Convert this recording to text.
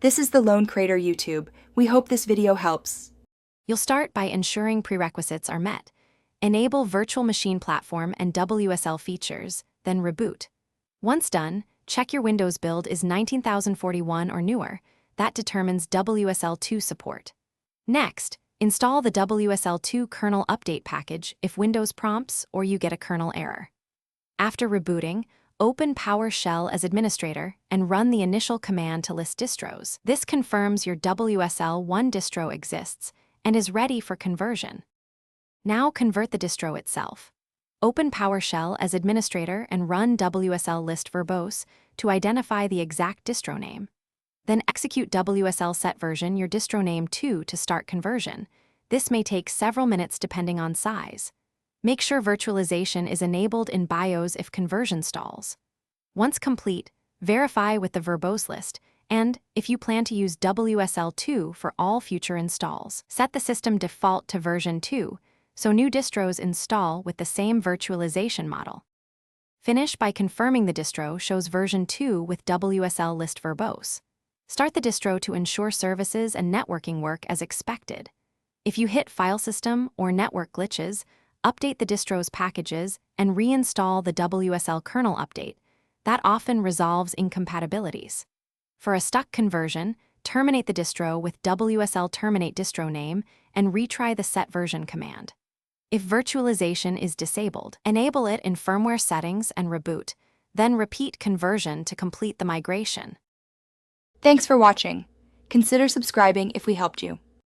This is the Lone Crater YouTube. We hope this video helps. You'll start by ensuring prerequisites are met. Enable virtual machine platform and WSL features, then reboot. Once done, check your Windows build is 19041 or newer. That determines WSL2 support. Next, install the WSL2 kernel update package if Windows prompts or you get a kernel error. After rebooting, open PowerShell as administrator and run the initial command to list distros. This confirms your WSL1 distro exists and is ready for conversion. Now convert the distro itself. Open PowerShell as administrator and run WSL list verbose to identify the exact distro name. Then execute WSL set version your distro name to start conversion. This may take several minutes depending on size. Make sure virtualization is enabled in BIOS if conversion stalls. Once complete, verify with the verbose list, and if you plan to use WSL2 for all future installs, set the system default to version 2, so new distros install with the same virtualization model. Finish by confirming the distro shows version 2 with WSL list verbose. Start the distro to ensure services and networking work as expected. If you hit file system or network glitches, update the distro's packages and reinstall the WSL kernel update. That often resolves incompatibilities. For a stuck conversion, terminate the distro with WSL terminate distro name and retry the set version command. If virtualization is disabled, enable it in firmware settings and reboot, then repeat conversion to complete the migration. Thanks for watching. Consider subscribing if we helped you.